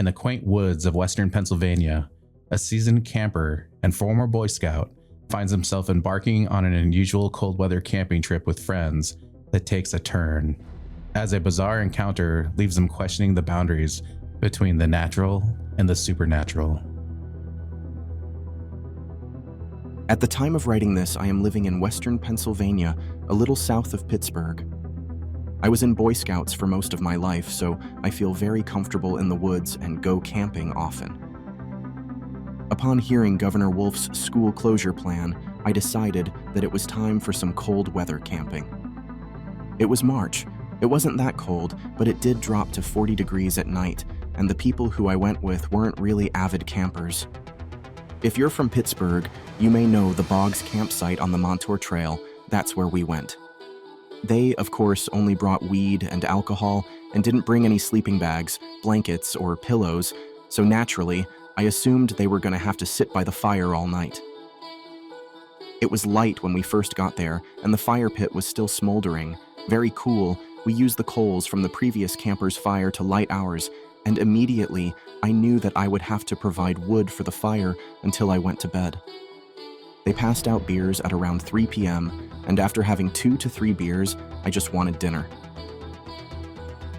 In the quaint woods of western Pennsylvania, a seasoned camper and former Boy Scout finds himself embarking on an unusual cold weather camping trip with friends that takes a turn, as a bizarre encounter leaves him questioning the boundaries between the natural and the supernatural. At the time of writing this, I am living in western Pennsylvania, a little south of Pittsburgh. I was in Boy Scouts for most of my life, so I feel very comfortable in the woods and go camping often. Upon hearing Governor Wolf's school closure plan, I decided that it was time for some cold weather camping. It was March. It wasn't that cold, but it did drop to 40 degrees at night, and the people who I went with weren't really avid campers. If you're from Pittsburgh, you may know the Boggs campsite on the Montour Trail. That's where we went. They, of course, only brought weed and alcohol and didn't bring any sleeping bags, blankets, or pillows, so naturally, I assumed they were going to have to sit by the fire all night. It was light when we first got there, and the fire pit was still smoldering. Very cool. We used the coals from the previous camper's fire to light ours, and immediately I knew that I would have to provide wood for the fire until I went to bed. They passed out beers at around 3 p.m., and after having 2 to 3 beers, I just wanted dinner.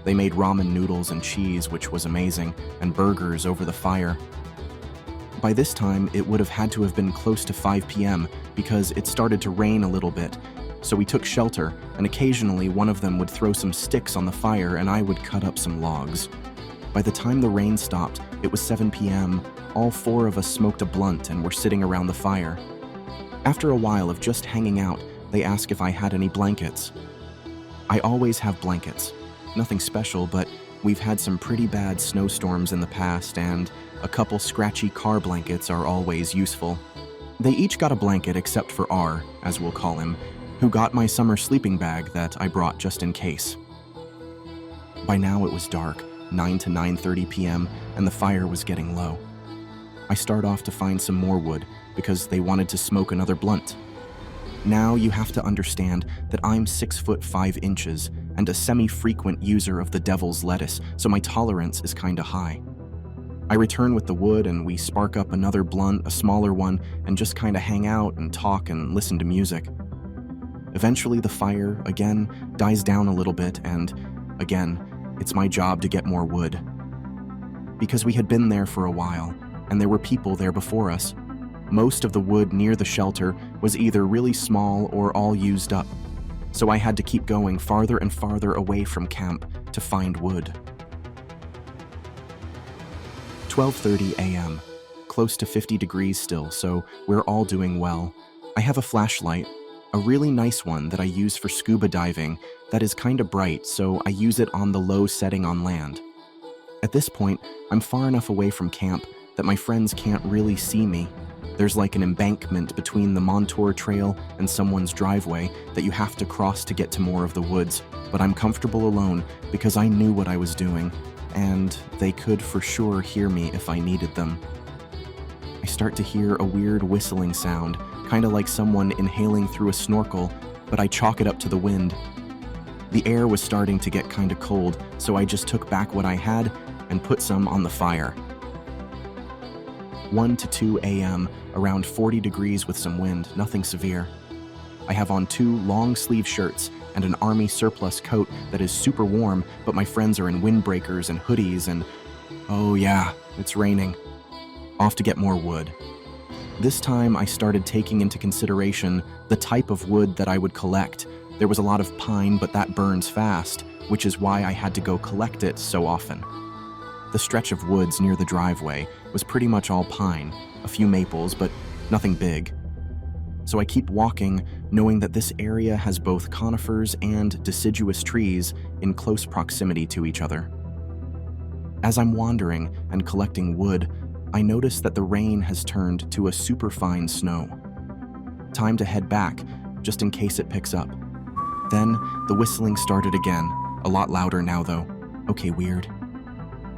They made ramen noodles and cheese, which was amazing, and burgers over the fire. By this time, it would have had to have been close to 5 p.m. because it started to rain a little bit, so we took shelter, and occasionally one of them would throw some sticks on the fire and I would cut up some logs. By the time the rain stopped, it was 7 p.m. All 4 of us smoked a blunt and were sitting around the fire. After a while of just hanging out, they asked if I had any blankets. I always have blankets. Nothing special, but we've had some pretty bad snowstorms in the past, and a couple scratchy car blankets are always useful. They each got a blanket except for R, as we'll call him, who got my summer sleeping bag that I brought just in case. By now it was dark, 9 to 9:30 p.m., and the fire was getting low. I start off to find some more wood because they wanted to smoke another blunt. Now you have to understand that I'm 6 foot 5 inches and a semi-frequent user of the devil's lettuce, so my tolerance is kinda high. I return with the wood and we spark up another blunt, a smaller one, and just kinda hang out and talk and listen to music. Eventually the fire, again, dies down a little bit, and again, it's my job to get more wood. Because we had been there for a while, and there were people there before us. Most of the wood near the shelter was either really small or all used up, so I had to keep going farther and farther away from camp to find wood. 12:30 a.m., close to 50 degrees still, so we're all doing well. I have a flashlight, a really nice one that I use for scuba diving that is kinda bright, so I use it on the low setting on land. At this point, I'm far enough away from camp that my friends can't really see me. There's like an embankment between the Montour Trail and someone's driveway that you have to cross to get to more of the woods, but I'm comfortable alone because I knew what I was doing, and they could for sure hear me if I needed them. I start to hear a weird whistling sound, kinda like someone inhaling through a snorkel, but I chalk it up to the wind. The air was starting to get kinda cold, so I just took back what I had and put some on the fire. 1 to 2 a.m., around 40 degrees with some wind, nothing severe. I have on 2 long-sleeve shirts and an army surplus coat that is super warm, but my friends are in windbreakers and hoodies and, oh yeah, it's raining. Off to get more wood. This time I started taking into consideration the type of wood that I would collect. There was a lot of pine, but that burns fast, which is why I had to go collect it so often. The stretch of woods near the driveway was pretty much all pine, a few maples, but nothing big. So I keep walking, knowing that this area has both conifers and deciduous trees in close proximity to each other. As I'm wandering and collecting wood, I notice that the rain has turned to a superfine snow. Time to head back, just in case it picks up. Then, the whistling started again, a lot louder now though. Okay, weird.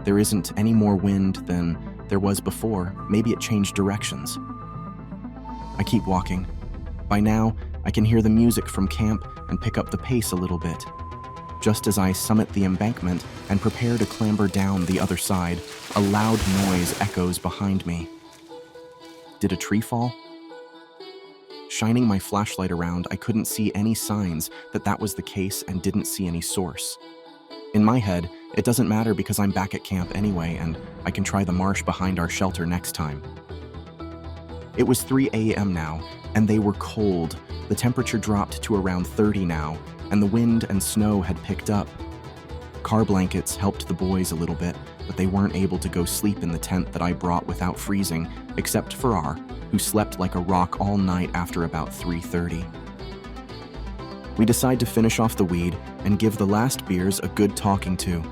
There isn't any more wind than there was before. Maybe it changed directions. I keep walking. By now, I can hear the music from camp and pick up the pace a little bit. Just as I summit the embankment and prepare to clamber down the other side, a loud noise echoes behind me. Did a tree fall? Shining my flashlight around, I couldn't see any signs that that was the case and didn't see any source. In my head, it doesn't matter because I'm back at camp anyway and I can try the marsh behind our shelter next time. It was 3 a.m. now, and they were cold. The temperature dropped to around 30 now, and the wind and snow had picked up. Car blankets helped the boys a little bit, but they weren't able to go sleep in the tent that I brought without freezing, except for R, who slept like a rock all night after about 3:30. We decide to finish off the weed and give the last beers a good talking to.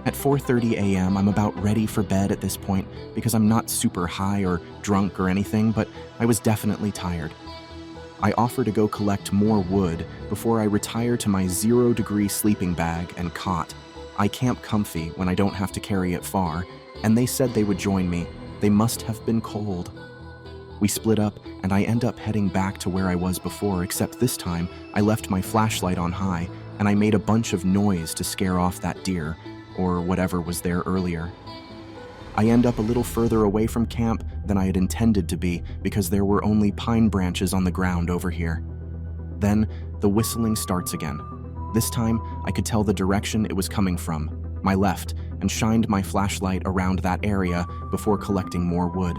At 4:30 a.m., I'm about ready for bed at this point because I'm not super high or drunk or anything, but I was definitely tired. I offer to go collect more wood before I retire to my 0-degree sleeping bag and cot. I camp comfy when I don't have to carry it far, and they said they would join me. They must have been cold. We split up, and I end up heading back to where I was before, except this time I left my flashlight on high, and I made a bunch of noise to scare off that deer, or whatever was there earlier. I end up a little further away from camp than I had intended to be because there were only pine branches on the ground over here. Then the whistling starts again. This time I could tell the direction it was coming from, my left, and shined my flashlight around that area before collecting more wood.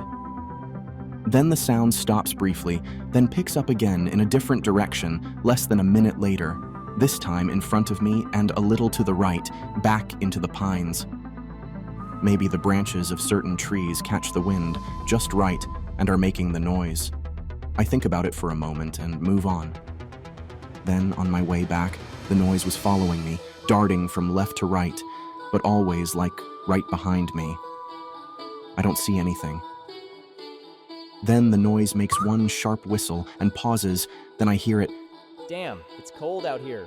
Then the sound stops briefly, then picks up again in a different direction less than a minute later, this time in front of me and a little to the right, back into the pines. Maybe the branches of certain trees catch the wind just right and are making the noise. I think about it for a moment and move on. Then, on my way back, the noise was following me, darting from left to right, but always like right behind me. I don't see anything. Then the noise makes one sharp whistle and pauses, then I hear it. Damn, it's cold out here.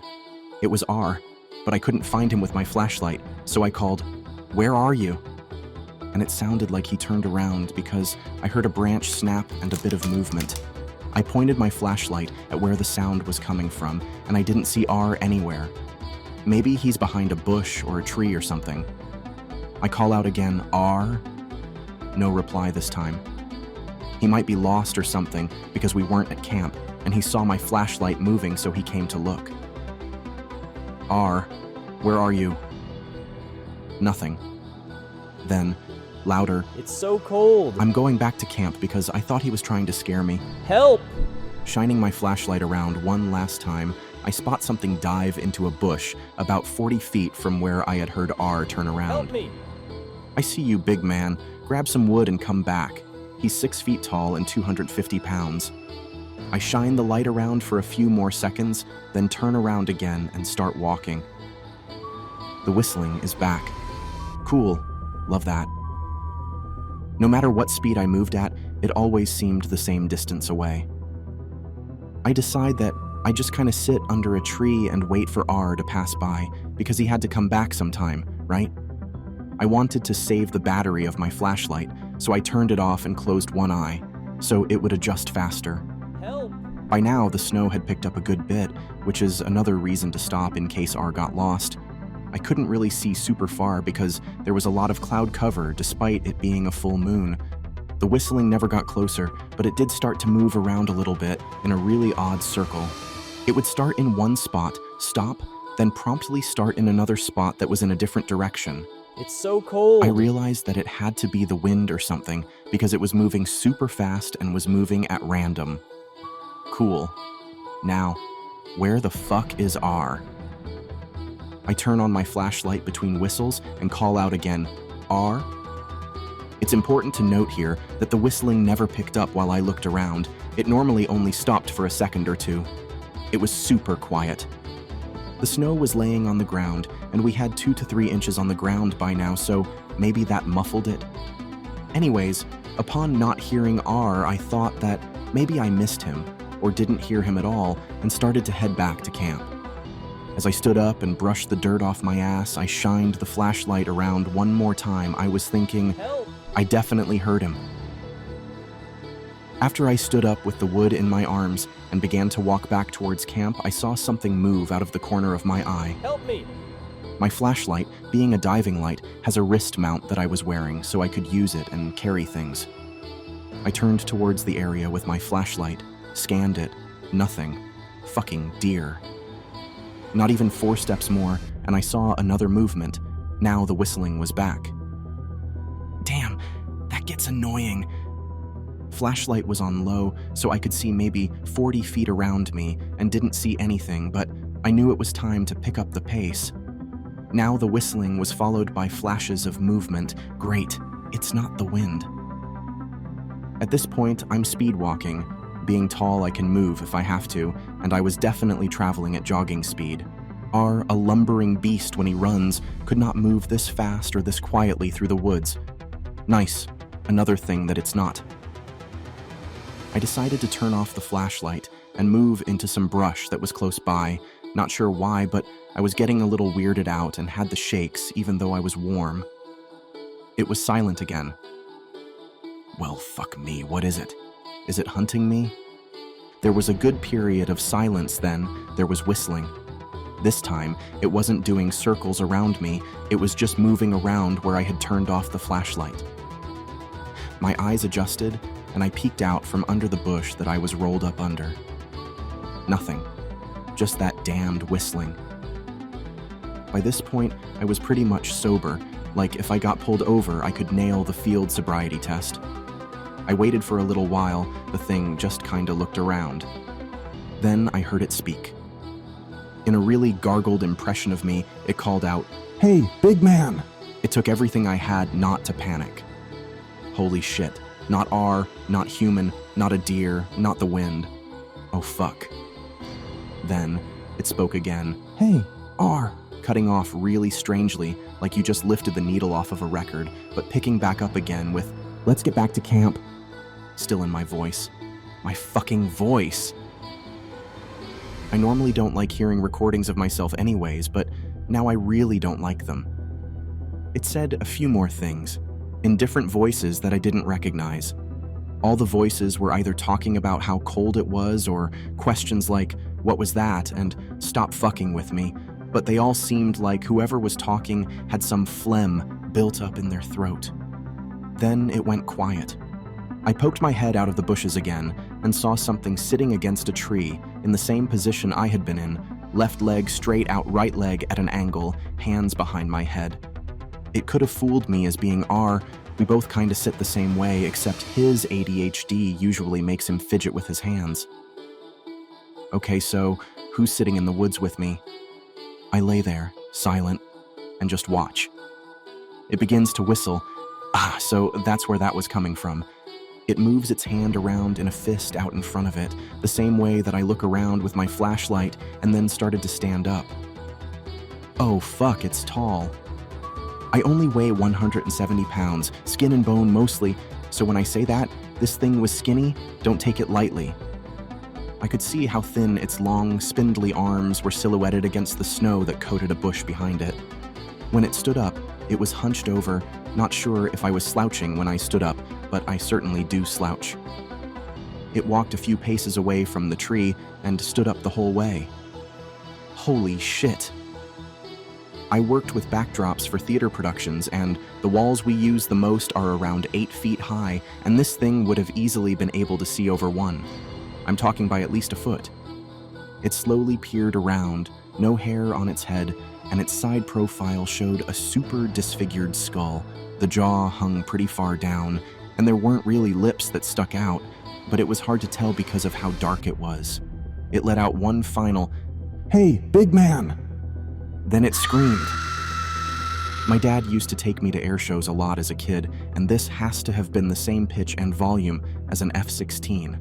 It was R, but I couldn't find him with my flashlight, so I called, "Where are you?" And it sounded like he turned around because I heard a branch snap and a bit of movement. I pointed my flashlight at where the sound was coming from, and I didn't see R anywhere. Maybe he's behind a bush or a tree or something. I call out again, "R?" No reply this time. He might be lost or something because we weren't at camp, and he saw my flashlight moving, so he came to look. "R, where are you?" Nothing. Then, louder, It's so cold. "I'm going back to camp because I thought he was trying to scare me." Help! Shining my flashlight around one last time, I spot something dive into a bush about 40 feet from where I had heard R turn around. Help me! "I see you, big man. Grab some wood and come back." He's 6 feet tall and 250 pounds. I shine the light around for a few more seconds, then turn around again and start walking. The whistling is back. Cool. Love that. No matter what speed I moved at, it always seemed the same distance away. I decide that I just kind of sit under a tree and wait for R to pass by, because he had to come back sometime, right? I wanted to save the battery of my flashlight, so I turned it off and closed one eye, so it would adjust faster. Help! By now, the snow had picked up a good bit, which is another reason to stop in case R got lost. I couldn't really see super far because there was a lot of cloud cover despite it being a full moon. The whistling never got closer, but it did start to move around a little bit in a really odd circle. It would start in one spot, stop, then promptly start in another spot that was in a different direction. It's so cold. I realized that it had to be the wind or something because it was moving super fast and was moving at random. Cool. Now, where the fuck is R? I turn on my flashlight between whistles and call out again, "R?" It's important to note here that the whistling never picked up while I looked around. It normally only stopped for a second or two. It was super quiet. The snow was laying on the ground, and we had 2 to 3 inches on the ground by now, so maybe that muffled it. Anyways, upon not hearing R, I thought that maybe I missed him, or didn't hear him at all, and started to head back to camp. As I stood up and brushed the dirt off my ass, I shined the flashlight around one more time. I was thinking, Help! I definitely heard him. After I stood up with the wood in my arms and began to walk back towards camp, I saw something move out of the corner of my eye. Help me! My flashlight, being a diving light, has a wrist mount that I was wearing so I could use it and carry things. I turned towards the area with my flashlight, scanned it, nothing. Fucking deer. Not even 4 steps more, and I saw another movement. Now the whistling was back. Damn, that gets annoying. Flashlight was on low, so I could see maybe 40 feet around me and didn't see anything, but I knew it was time to pick up the pace. Now the whistling was followed by flashes of movement. Great, it's not the wind. At this point, I'm speed walking. Being tall, I can move if I have to, and I was definitely traveling at jogging speed. R, a lumbering beast when he runs, could not move this fast or this quietly through the woods. Nice, another thing that it's not. I decided to turn off the flashlight and move into some brush that was close by. Not sure why, but I was getting a little weirded out and had the shakes even though I was warm. It was silent again. Well, fuck me, what is it? Is it hunting me? There was a good period of silence then. There was whistling. This time, it wasn't doing circles around me, it was just moving around where I had turned off the flashlight. My eyes adjusted, and I peeked out from under the bush that I was rolled up under. Nothing. Just that damned whistling. By this point, I was pretty much sober, like if I got pulled over, I could nail the field sobriety test. I waited for a little while, the thing just kinda looked around. Then I heard it speak. In a really gargled impression of me, it called out, "Hey, big man!" It took everything I had not to panic. Holy shit. Not R, not human, not a deer, not the wind. Oh fuck. Then, it spoke again. "Hey, R," cutting off really strangely, like you just lifted the needle off of a record, but picking back up again with, "Let's get back to camp." Still in my voice. My fucking voice. I normally don't like hearing recordings of myself anyways, but now I really don't like them. It said a few more things, in different voices that I didn't recognize. All the voices were either talking about how cold it was or questions like, "What was that?" and "Stop fucking with me," but they all seemed like whoever was talking had some phlegm built up in their throat. Then it went quiet. I poked my head out of the bushes again and saw something sitting against a tree in the same position I had been in, left leg straight out, right leg at an angle, hands behind my head. It could have fooled me as being R. We both kinda sit the same way, except his ADHD usually makes him fidget with his hands. Okay, so who's sitting in the woods with me? I lay there, silent, and just watch. It begins to whistle. So that's where that was coming from. It moves its hand around in a fist out in front of it, the same way that I look around with my flashlight and then started to stand up. Oh fuck, it's tall. I only weigh 170 pounds, skin and bone mostly, so when I say that, this thing was skinny, don't take it lightly. I could see how thin its long, spindly arms were silhouetted against the snow that coated a bush behind it. When it stood up, it was hunched over, not sure if I was slouching when I stood up, but I certainly do slouch. It walked a few paces away from the tree and stood up the whole way. Holy shit. I worked with backdrops for theater productions, and the walls we use the most are around 8 feet high, and this thing would have easily been able to see over 1. I'm talking by at least a foot. It slowly peered around, no hair on its head, and its side profile showed a super disfigured skull. The jaw hung pretty far down, and there weren't really lips that stuck out, but it was hard to tell because of how dark it was. It let out one final, "Hey, big man!" Then it screamed. My dad used to take me to air shows a lot as a kid, and this has to have been the same pitch and volume as an F-16.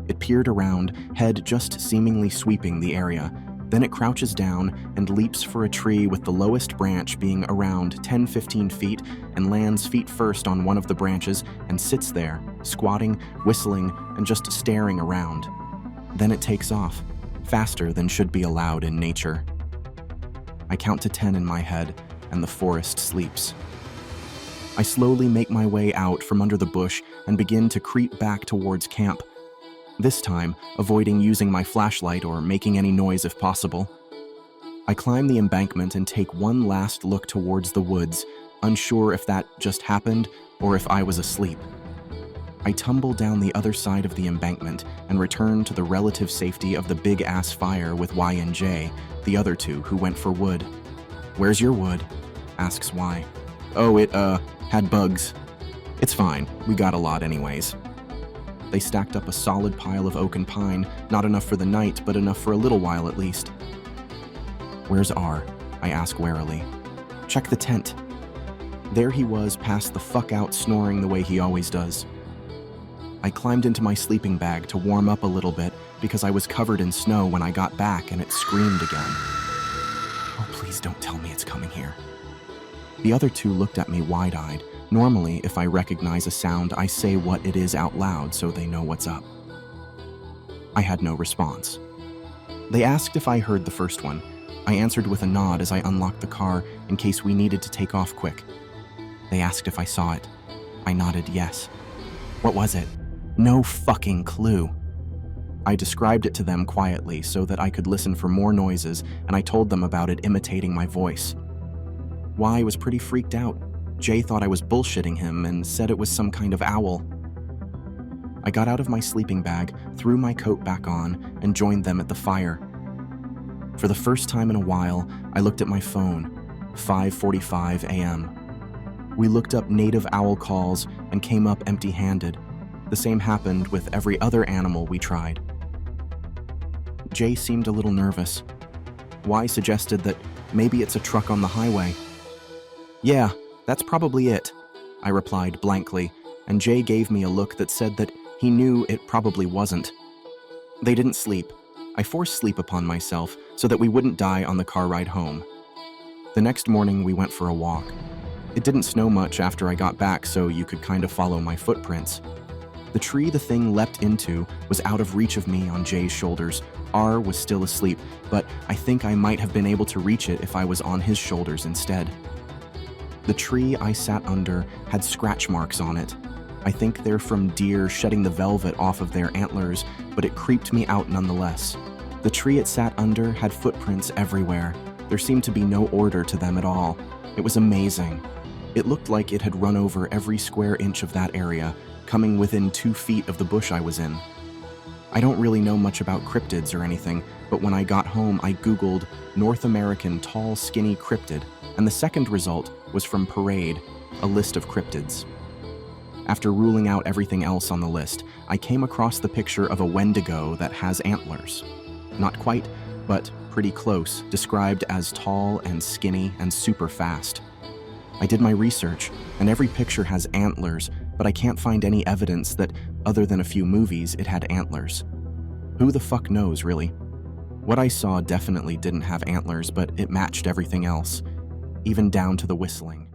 It peered around, head just seemingly sweeping the area. Then it crouches down and leaps for a tree with the lowest branch being around 10-15 feet and lands feet first on one of the branches and sits there, squatting, whistling, and just staring around. Then it takes off, faster than should be allowed in nature. I count to 10 in my head, and the forest sleeps. I slowly make my way out from under the bush and begin to creep back towards camp, this time avoiding using my flashlight or making any noise if possible. I climb the embankment and take one last look towards the woods, unsure if that just happened or if I was asleep. I tumble down the other side of the embankment and return to the relative safety of the big-ass fire with Y and J, the other two who went for wood. "Where's your wood?" asks Y. "Oh, it, had bugs." "It's fine, we got a lot anyways." They stacked up a solid pile of oak and pine, not enough for the night, but enough for a little while at least. "Where's R?" I ask warily. "Check the tent." There he was, passed the fuck out, snoring the way he always does. I climbed into my sleeping bag to warm up a little bit because I was covered in snow when I got back and it screamed again. "Oh, please don't tell me it's coming here." The other two looked at me wide-eyed. Normally, if I recognize a sound, I say what it is out loud so they know what's up. I had no response. They asked if I heard the first one. I answered with a nod as I unlocked the car in case we needed to take off quick. They asked if I saw it. I nodded yes. What was it? No fucking clue. I described it to them quietly so that I could listen for more noises, and I told them about it imitating my voice. Y was pretty freaked out. Jay thought I was bullshitting him and said it was some kind of owl. I got out of my sleeping bag, threw my coat back on, and joined them at the fire. For the first time in a while, I looked at my phone, 5:45 a.m. We looked up native owl calls and came up empty-handed. The same happened with every other animal we tried. Jay seemed a little nervous. Y suggested that maybe it's a truck on the highway. "Yeah, that's probably it," I replied blankly, and Jay gave me a look that said that he knew it probably wasn't. They didn't sleep. I forced sleep upon myself so that we wouldn't die on the car ride home. The next morning, we went for a walk. It didn't snow much after I got back, so you could kind of follow my footprints. The tree the thing leapt into was out of reach of me on Jay's shoulders. R was still asleep, but I think I might have been able to reach it if I was on his shoulders instead. The tree I sat under had scratch marks on it. I think they're from deer shedding the velvet off of their antlers, but it creeped me out nonetheless. The tree it sat under had footprints everywhere. There seemed to be no order to them at all. It was amazing. It looked like it had run over every square inch of that area, coming within 2 feet of the bush I was in. I don't really know much about cryptids or anything, but when I got home, I Googled North American tall, skinny cryptid, and the second result was from Parade, a list of cryptids. After ruling out everything else on the list, I came across the picture of a Wendigo that has antlers. Not quite, but pretty close, described as tall and skinny and super fast. I did my research, and every picture has antlers, but I can't find any evidence that, other than a few movies, it had antlers. Who the fuck knows, really? What I saw definitely didn't have antlers, but it matched everything else, even down to the whistling.